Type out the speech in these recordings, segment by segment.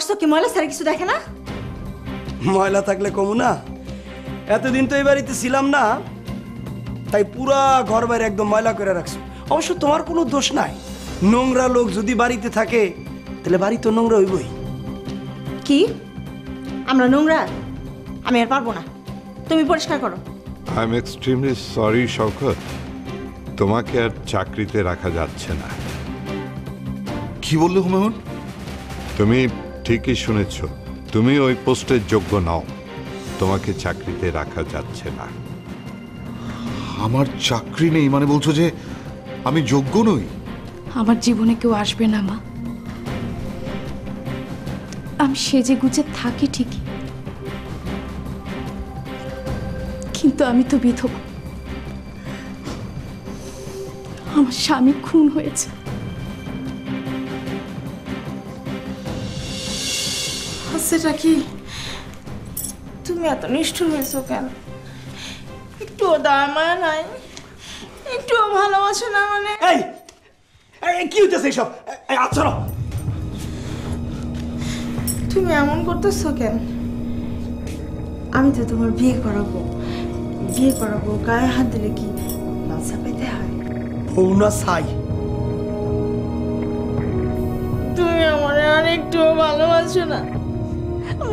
তোমার চোখে ময়লা ছাড়া কিছু দেখে না? ময়লা থাকলে কমু না? এতদিন তো এই বাড়িতে ছিলাম না, তাই পুরা ঘর বাইরে একদম ময়লা করে রাখছো। অবশ্য তোমার কোনো দোষ নাই। নোংরা লোক যদি বাড়িতে থাকে তাহলে বাড়ি তো নোংরা হইবই। কি আমরা নোংরা? আমি আর পারবো না, তুমি পরিষ্কার করো। I am extremely sorry Shaukat, তোমাকে আর চাকরিতে রাখা যাচ্ছে না। কি বললে হুমায়ুন? তুমি ঠিকই শুনেছ, তুমি ওই পোস্টের যোগ্য নও, তোমাকে চাকরিতে রাখা যাচ্ছে না। আমার চাকরি নেই মানে বলছো যে আমি যোগ্য নই? আমার জীবনে কেউ আসবে না মা। আমি সেজে গুজে থাকি ঠিকই, কিন্তু আমি তো বিধবা। আমার স্বামী খুন হয়েছে। সেটা কি? তুমি এত নিষ্ঠুর হয়েছো কেন? একটুও দয়া নাই, একটুও ভালোবাসো না? মানে এই এই কি হইতেছে এইসব? আচ্ছা তুমি এমন করতেছো কেন? আমি তো তোমার বিয়ে করাবো, গায়ে হাত দিলে কি লজ্জা পেতে হয়? বউ না ছাই। তুমি আমার আর একটুও ভালোবাসো না?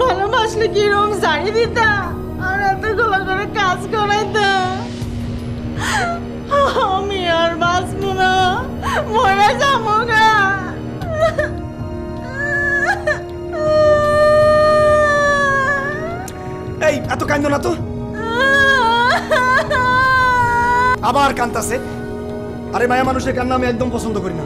ভালোবাসলে কি রকম শাড়ি দিতা আর এতগুলো করে কাজ করাইতা? আমি আর বাঁচবো না, মরে যাবো গা। এই এত কান্দো না তো। আবার কান্তাছে। আরে মায়া মানুষের কান্না আমি একদম পছন্দ করি না।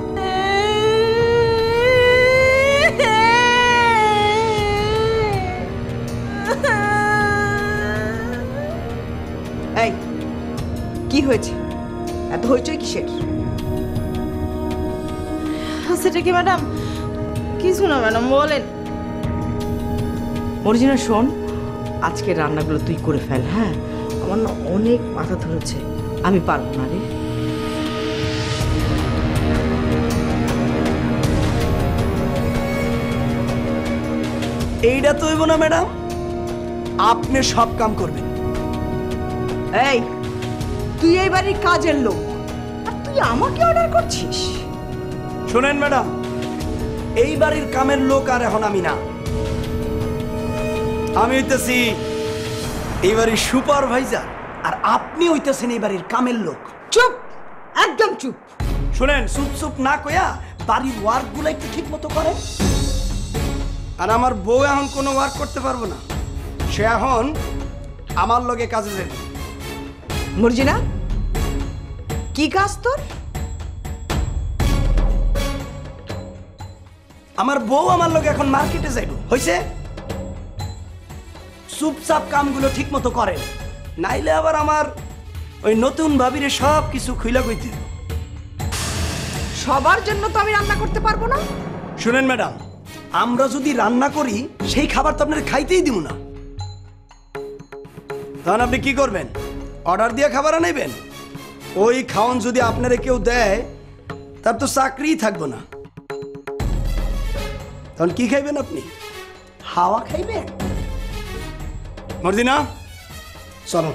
এই কি হয়েছে? এত হইচই কিসের? সেটা কি ম্যাডাম? কিছু না ম্যাডাম, বলেন। মর্জিনা শোন, আজকে রান্নাগুলো তুই করে ফেল। হ্যাঁ, আমার না অনেক মাথা ধরেছে, আমি পারবো না রে। এইটা তো হইব না ম্যাডাম, আপনি সব কাম করবেন। এই তুই এই বাড়ির কাজের লোক আর তুই আমাকে অর্ডার করছিস? শোনেন ম্যাডাম, এই বাড়ির কামের লোক আর এখন আমি না, আমি হইতেছি এই বাড়ির সুপারভাইজার, আর আপনি হইতেছেন এই বাড়ির কামের লোক। চুপ, একদম চুপ। শোনেন, চুপ চুপ না কইয়া বাড়ির ওয়ার্ক গুলো একটু ঠিক মতো করেন। আর আমার বউ এখন কোনো ওয়ার্ক করতে পারবো না, সে এখন আমার লগে কাজে যাবে। মর্জিনা, কি কাজ তোর? আমার বউ আমার লগে এখন মার্কেটে যাইব, হইছে? চুপচাপ কামগুলো ঠিক মতো করেন, নাইলে আবার আমার ওই নতুন ভাবিরে সব কিছু খুইলা কইতে। সবার জন্য তো আমি রান্না করতে পারবো না। শুনেন ম্যাডাম, আমরা যদি রান্না করি সেই খাবার তো আপনার খাইতেই দিব না। তখন আপনি কি করবেন? অর্ডার দিয়ে খাবার আনাইবেন? ওই খাওয়ান যদি আপনারে কেউ দেয় তার তো চাকরিই থাকবো না। তখন কি খাইবেন আপনি? হাওয়া খাইবেন? মর্জিনা, চলো।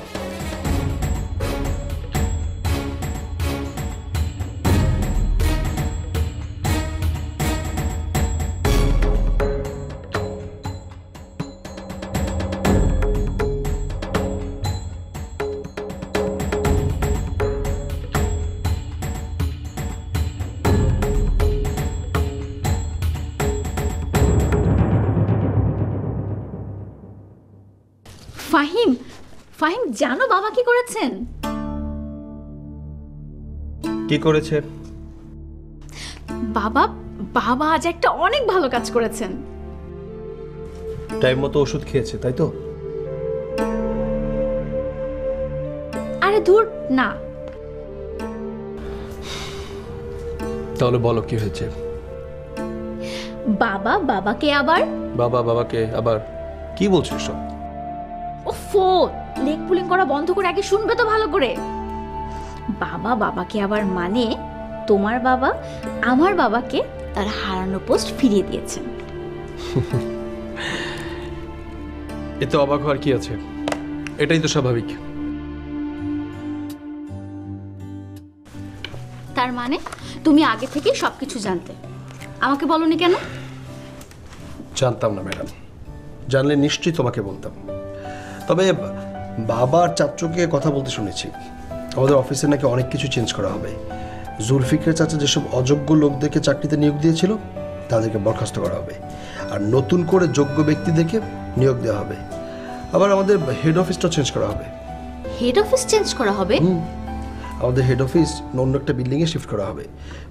ফাহিম, ফাহিম জানো বাবা কি করেছেন? কি করেছে? বাবা বাবা আজ একটা অনেক ভালো কাজ করেছেন। টাইম মতো ওষুধ খেয়েছে, তাই তো? আরে ধুর না। তাহলে বলো কি হয়েছে? বাবা বাবাকে আবার বাবাকে আবার কি বলছিস সব? ওফো, লেগ পুলিং করা বন্ধ করে আগে শুনবে তো ভালো করে। বাবাকে আবার মানে তোমার বাবা আমার বাবাকে তার হারানো পোস্ট ফিরিয়ে দিয়েছেন। এতে অবাক হওয়ার কি আছে? এটাই তো স্বাভাবিক। তার মানে তুমি আগে থেকে সবকিছু জানতে, আমাকে বলনি কেন? জানতাম না ম্যাডাম, জানলে নিশ্চয়ই তোমাকে বলতাম। তবে বাবা আর চাচুকে কথা বলতে শুনেছি, আমাদের অফিসে নাকি অনেক কিছু চেঞ্জ করা হবে। জুলফিকার চাচা যেসব অযোগ্য লোকদেরকে চাকরিতে নিয়োগ দিয়েছিল তাদেরকে বরখাস্ত করা হবে, আর নতুন করে যোগ্য ব্যক্তি দেখে নিয়োগ দেওয়া হবে। আবার আমাদের হেড অফিসটাও চেঞ্জ করা হবে। হেড অফিস চেঞ্জ করা হবে? আমাদের হেড অফিস অন্য একটা বিল্ডিংয়ে শিফট করা হবে।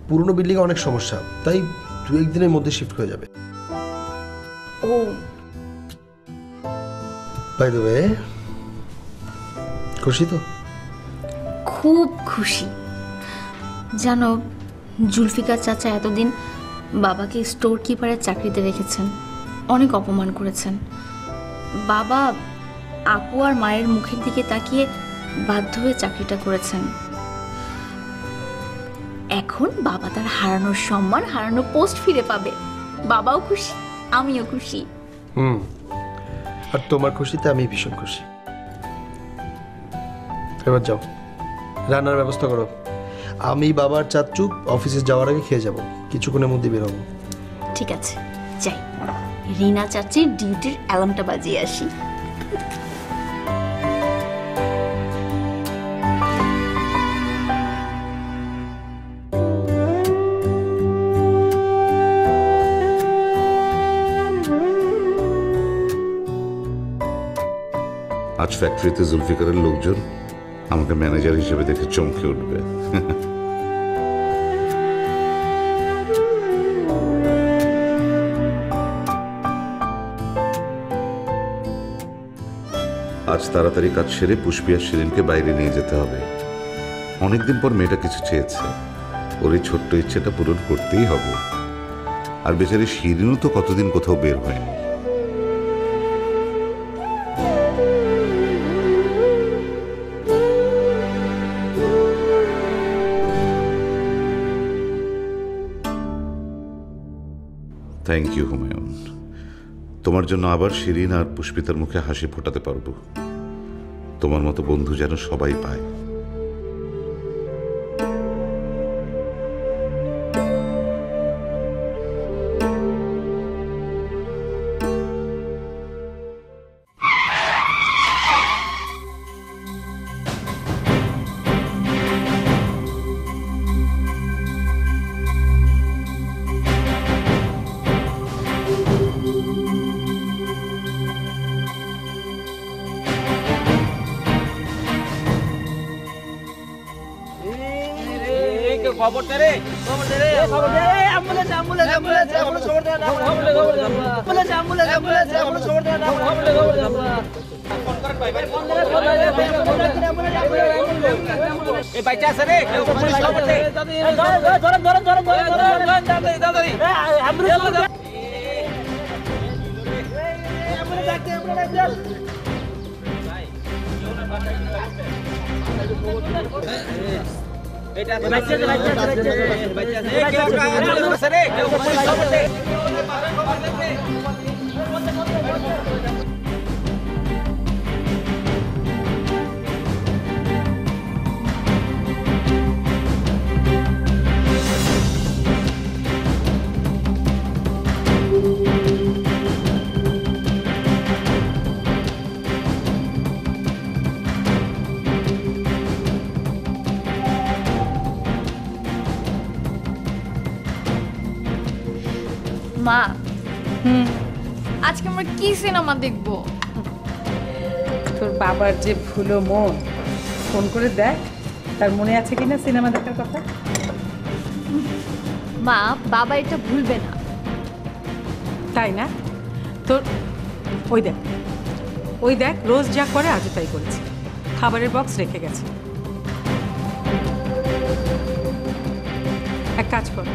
পুরনো বিল্ডিংয়ে অনেক সমস্যা, তাই 2-1 দিনের মধ্যে শিফট হয়ে যাবে। ও বাই দ্য ওয়ে, খুশি তো? খুব খুশি। জানো, জুলফিকার চাচা এতদিন বাবাকে স্টোর কিপারের চাকরিতে রেখেছেন, অনেক অপমান করেছেন। বাবা আপু আর মায়ের মুখের দিকে তাকিয়ে বাধ্য হয়ে চাকরিটা করেছেন। এখন বাবা তার হারানোর সম্মান, হারানো পোস্ট ফিরে পাবে। বাবাও খুশি, আমিও খুশি। আর তোমার খুশিতে আমি ভীষণ খুশি। এবার যাও, রান্নার ব্যবস্থা করো। আমি বাবার চাচু অফিসে যাওয়ার আগে খেয়ে যাব, কিছুক্ষণের মধ্যে বের হবো। ঠিক আছে, যাই। রিনা চাচির ডিউটির অ্যালার্মটা বাজিয়ে আসি। আজ ফ্যাক্টরিতে জুলফিকারের লোকজন আমাকে ম্যানেজার হিসেবে দেখে চমকে উঠবে। আজ তাড়াতাড়ি কাজ সেরে পুষ্পি আর শিরিনকে বাইরে নিয়ে যেতে হবে। অনেকদিন পর মেয়েটা কিছু চেয়েছে, ওর এই ছোট্ট ইচ্ছেটা পূরণ করতেই হবে। আর বেচারি শিরিনও তো কতদিন কোথাও বের হয়নি। থ্যাংক ইউ হুমায়ুন, তোমার জন্য আবার শিরিন আর পুষ্পিতার মুখে হাসি ফোটাতে পারবো। তোমার মতো বন্ধু যেন সবাই পায়। মা, আজকে আমরা কি সিনেমা দেখব? তোর বাবার যে ভুলো মন, ফোন করে দেখ তার মনে আছে কিনা সিনেমা দেখার কথা। মা, বাবা এটা ভুলবে না। তাই না? তোর ওই দেখ রোজ যা করে আজও তাই করেছে, খাবারের বক্স রেখে গেছে। এক কাজ কর,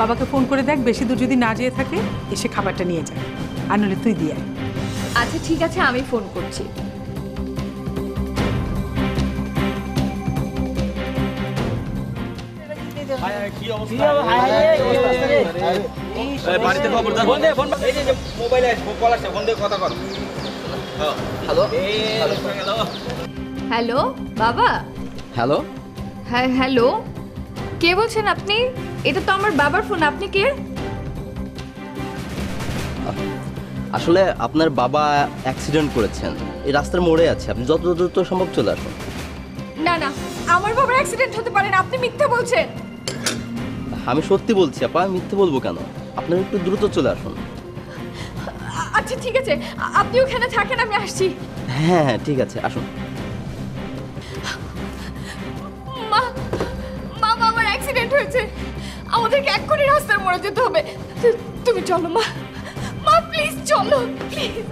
বাবাকে ফোন করে দেখ, বেশি দূর যদি না যেয়ে থাকে এসে খাবারটা নিয়ে যায়, আর নইলে তুই দিয়ে আয়। আচ্ছা ঠিক আছে, আমি ফোন করছি। বাড়িতে খবর দাও, ফোন দে, ফোন এই যে মোবাইলে কল আসছে, ফোন দে, কথা কর। হ্যালো বাবা। হ্যালো, হ্যাঁ হ্যালো, কে বলছেন আপনি? এটা তো আমার বাবার ফোন, আপনি কে? আসলে আপনার বাবা অ্যাক্সিডেন্ট করেছেন, এই রাস্তার মোড়ে আছে, আপনি যত দ্রুত সম্ভব চলে আসুন। না না, আমার বাবার অ্যাক্সিডেন্ট হতে পারে না, আপনি মিথ্যা বলছেন। আমি সত্যি বলছি আপা, মিথ্যে বলবো কেন? আপনার একটু দ্রুত চলে আসুন। আচ্ছা ঠিক আছে, আপনি ওখানে থাকেন, আমি আসছি। হ্যাঁ হ্যাঁ ঠিক আছে, আসুন। মা, মা আমার অ্যাক্সিডেন্ট হয়েছে, আমাদেরকে এক্ষুনি রাস্তার মোড়ে যেতে হবে। তুমি চলো মা, মা প্লিজ চলো, প্লিজ।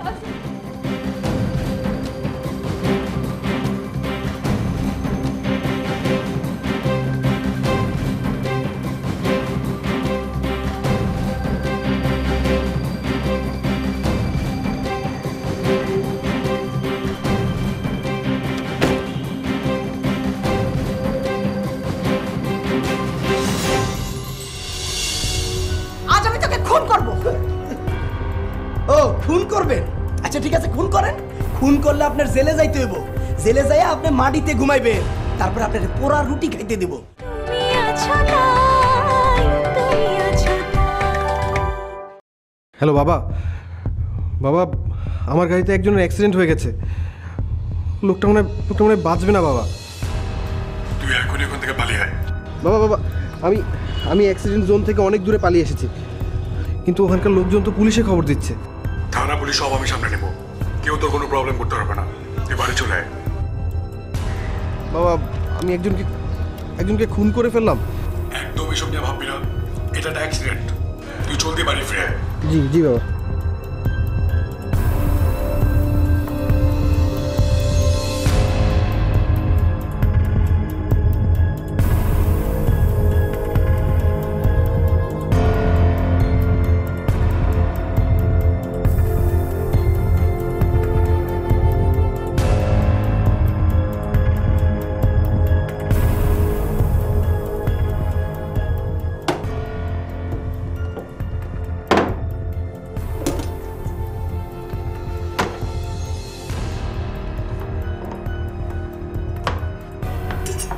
আজ আমি তোকে খুন করব। ও খুন করবেন? আচ্ছা ঠিক আছে, খুন করেন। খুন করলে আপনার জেলে যাইতে হইব। জেলে যাইয়া আপনি মাটিতে ঘুমাইবেন, তারপর আপনার পোড়া রুটি খাইতে দেব। হ্যালো বাবা, বাবা আমার গাড়িতে একজনের অ্যাক্সিডেন্ট হয়ে গেছে। লোকটা মনে হয় বাঁচবে না বাবা। তুই এখন এখান থেকে পালিয়ে আয়। বাবা বাবা আমি অ্যাক্সিডেন্ট জোন থেকে অনেক দূরে পালিয়ে এসেছি, কিন্তু ওখানকার লোকজন তো পুলিশে খবর দিচ্ছে। থানা পুলিশ সব আমি সামনে নেব, কেউ তোর কোনো প্রবলেম করতে পারবে না। তুই বাড়ি চলে আয়। বাবা আমি একজনকে খুন করে ফেললাম। একদম এসব নিয়ে ভাববি না, এটা একটা অ্যাক্সিডেন্ট। তুই জলদি বাড়ি ফিরে আয়। জি জি বাবা।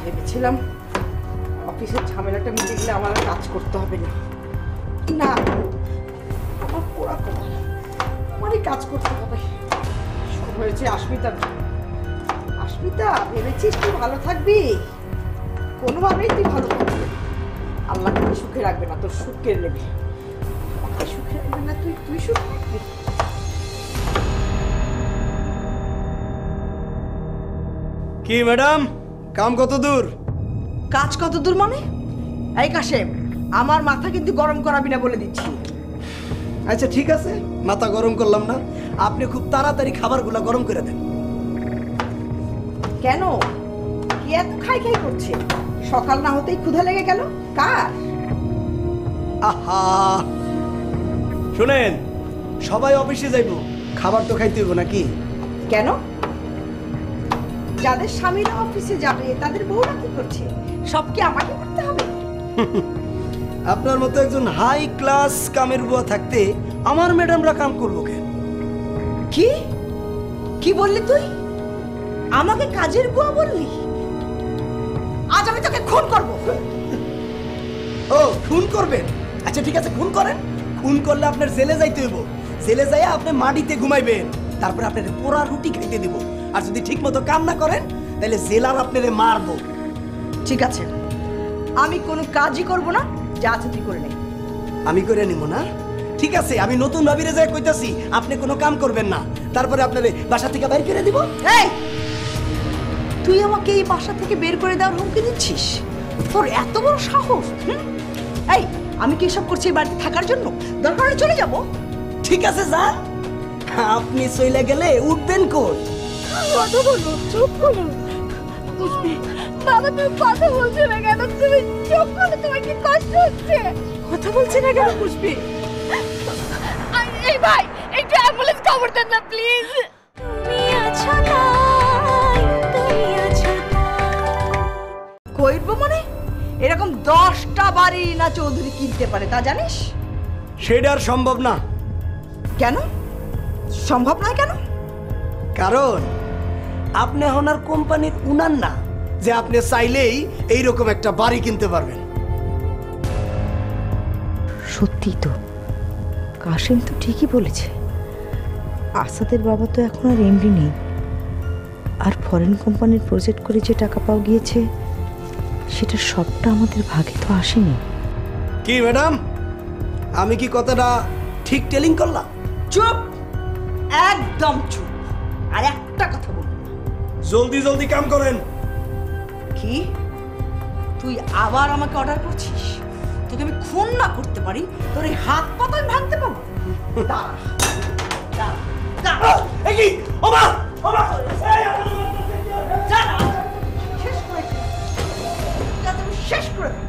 ভেবেছিলাম অফিসের ঝামেলাটা মিটে গেলে আমার আর কাজ করতে হবে না। না, আমার পোড়া কপাল, আমারই কাজ করতে হবে। সব হয়েছে আস্মিতার জন্য। আস্মিতা, ভেবেছিস তুই ভালো থাকবি? কোনোভাবেই তুই ভালো থাকবি না। আল্লাহ তোকে সুখে রাখবে না, তোর সুখ কেড়ে নেবে। আমাকে সুখে রাখবে না, তুই সুখ রাখবি। কি ম্যাডাম, কাম কত দূর? কাজ কত দূর মানে? এই কাশেম, আমার মাথা কিন্তু গরম করাবি না বলে দিচ্ছি। আচ্ছা ঠিক আছে, মাথা গরম করলাম না। আপনি খুব তাড়াতাড়ি খাবারগুলো গরম করে দেন। কেন? কি এত খাই খাই করছে? সকাল না হতেই ক্ষুধা লেগে গেল কার? আহা শুনেন, সবাই অফিসে যাইব, খাবার তো খাইতে হইব নাকি? কেন? যাদের স্বামীরা অফিসে যাবে তাদের বউরা কি করছে? সব কি আমাকে করতে হবে? আপনার মতো একজন হাই ক্লাস কামের বুয়া থাকতে আমার ম্যাডামরা কাম করবো কেন? কি কি বললি তুই? আমাকে কাজের বুয়া বললি? আজ আমি তোকে খুন করব। ও খুন করবেন? আচ্ছা ঠিক আছে, খুন করেন। খুন করলে আপনার জেলে যাইতে হইব। জেলে যাইয়া আপনি মাটিতে ঘুমাইবেন, তারপর আপনার পোড়া রুটি খাইতে দেব। আর যদি ঠিক মতো কাম না করেন তাহলে জেলার আপনারে মারবো। ঠিক আছে, আমি কোনো কাজই করব না, যা আছে তুই করে নে। আমি করে নিব না? ঠিক আছে, আমি নতুন ভাবিরে যাই কইতাছি আপনি কোনো কাম করবেন না, তারপরে আপনারে বাসা থেকে বাইর করে দিব। এই, তুই আমাকে এই বাসা থেকে বের করে দেওয়ার হুমকি দিচ্ছিস? তোর এত বড় সাহস! এই, আমি কি এসব করছি এই বাড়িতে থাকার জন্য? দরকার হলে চলে যাব। ঠিক আছে যান, আপনি চলে গেলে উঠবেন কই? কথা বলো, চুপ করো। বাবা তুমি কথা বলছো না কেন? তুমি চুপ করো, তোমার কি কষ্ট হচ্ছে? কথা বলছি না কেন পুষ্পি? এই ভাই, একটু অ্যাম্বুলেন্স খবর দেন না প্লিজ। কইরবো মানে? এরকম 10টা বাড়ি না চৌধুরী কিনতে পারে, তা জানিস? সেটা আর সম্ভব না। কেন সম্ভব নয়? কেন? কারণ আপনি এখন আর কোম্পানির উনার না যে আপনি চাইলেই এইরকম একটা বাড়ি কিনতে পারবেন। সত্যি তো, কাশেম তো ঠিকই বলেছে। আসাদের বাবা তো এখন আর এমডি নেই, আর ফরেন কোম্পানির প্রজেক্ট করে যে টাকা পাওয়া গিয়েছে সেটা সবটা আমাদের ভাগে তো আসেনি। কি ম্যাডাম, আমি কি কথাটা ঠিক টেলিং করলাম? চুপ, একদম চুপ। আর একটা কথা বলবো না। জলদি জলদি কাম করেন। কি তুই আবার আমাকে অর্ডার করছিস? তোকে আমি খুন না করতে পারি, তোর এই হাত পা তো আমি ভাঙতে পারবো। দাঁড়া, দাঁড়া, দাঁড়া। এই কি ওমা ওমা দাঁড়া, শেষ করে দে। কাজ আমি শেষ করে দে।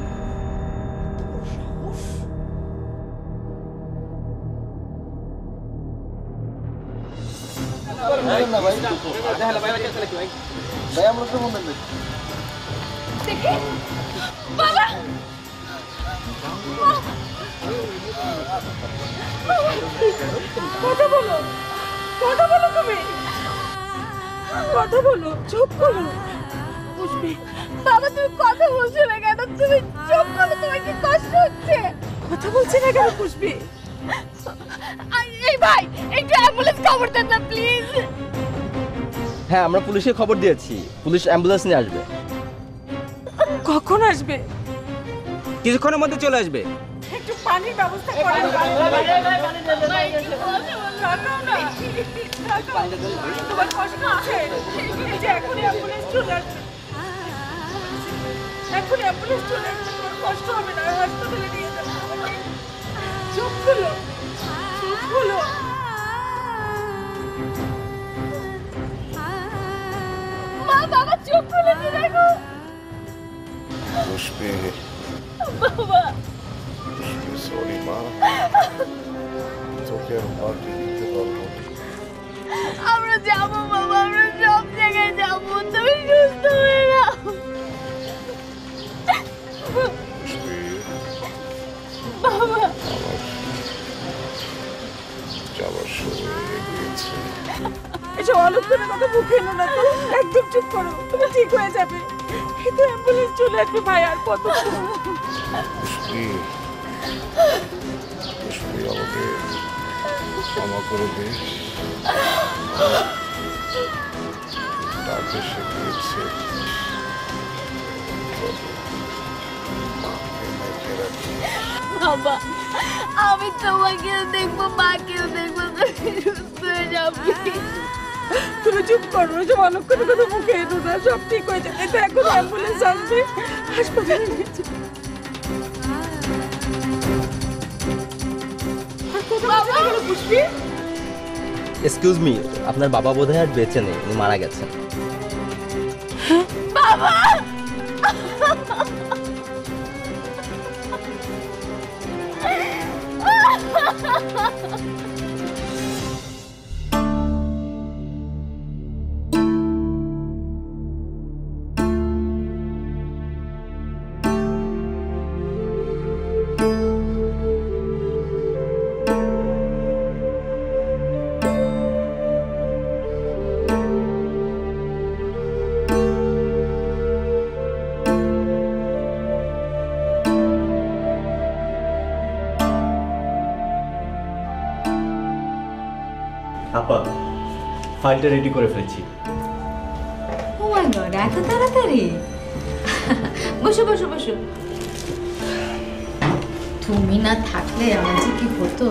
বাবা কথা বলো, কথা বলো, তুমি কথা বলো, চুপ করো। পুষ্পি, বাবা তুমি কথা বলছো না কেন? তুমি চুপ করো, তোমার কি কষ্ট হচ্ছে? কথা বলছি না কেন পুষ্পি? এই ভাই, একটু অ্যাম্বুলেন্স খবর দেন না প্লিজ। হ্যাঁ, আমরা পুলিশে খবর দিয়েছি, পুলিশ অ্যাম্বুলেন্স নিয়ে আসবে। কখন আসবে? কিছুক্ষণের মধ্যে চলে আসবে। একটু পানির ব্যবস্থা করেন। তোমার কষ্ট হচ্ছে? এই যে এখনই অ্যাম্বুলেন্স চলে আসবে, এখনই অ্যাম্বুলেন্স চলে আসবে, তোমার কষ্ট হবে না, হাসপাতালে নিয়ে যাবো। চোখ খুলো, চোখ খুলো। মা, বাবা চোখ খুলেছে, দেখো। পুষ্পি, বাবা সরি মা, তোকে আর পার্টি দিতে পারবো না। আমরা যাবো বাবা, আমরা সব জায়গায় যাবো, তুমি সুস্থ হয়ে যাও। পুষ্পি, বাবা যাওয়ার সময় এগিয়েছে। এসব অলক্ষণের কথা মুখে এলো না তো, একদম চুপ করো, তুমি ঠিক হয়ে যাবে। কিন্তু অ্যাম্বুলেন্স চলে আসবে ভাই, আর কত? পুষ্পি, পুষ্পি আমাকে ক্ষমা করে দে। ডাক এসে গিয়েছে, মাকে মেখে রাখি। বাবা, আমি তোমাকেও দেখবো, মাকেও দেখবো, তুমি সুস্থ হয়ে যাবে। তুমি চুপ করো, সব অলক্ষণের কথা মুখে এলো না, সব ঠিক হয়ে যাবে। এটা এখন অ্যাম্বুলেন্স আসবে, হাসপাতালে নিয়ে যাবে। পুষ্পি, এক্সকিউজ মি, আপনার বাবা বোধহয় আর বেঁচে নেই, উনি মারা গেছেন। বাবা আপা, ফাইলটা রেডি করে ফেলেছি। ও মাই গড, এত তাড়াতাড়ি? বসো বসো বসো। তুমি না থাকলে আমার যে কি হতো।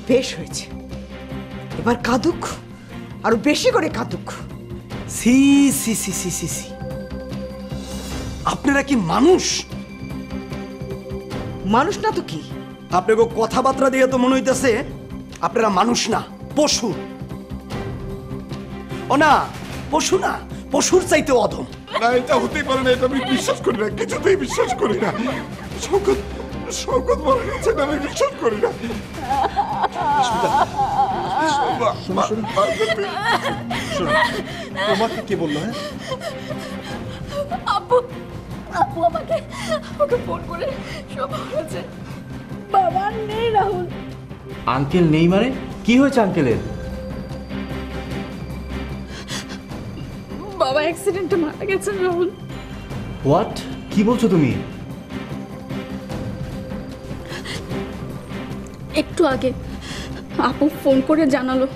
বেশ হয়েছে, এবার কাঁদুক, আরো বেশি করে কাঁদুক। সি সি সি সি সি সি, আপনারা কি মানুষ? মানুষ না তো কি? আপনাকে কথাবার্তা দিয়ে তো মনে হইতেছে আপনারা মানুষ না, পশু। ও না, পশু না, পশুর চাইতে অধম। না, এটা হতেই পারে না, এটা আমি বিশ্বাস করি না, কিছুতেই বিশ্বাস করি না। শওকত, শওকত মারা গেছে, আমি বিশ্বাস করি না। তোমাকে কে বললো? হ্যাঁ, আপু, আপু আমাকে ফোন করে সব বলেছে বাবা নেই রাহুল। আঙ্কেল নেই মানে কি হয়েছে আঙ্কেলের? বাবা অ্যাক্সিডেন্টে মারা গেছেন রাহুল। হোয়াট? কি বলছো তুমি? একটু আগে আপু ফোন করে জানালো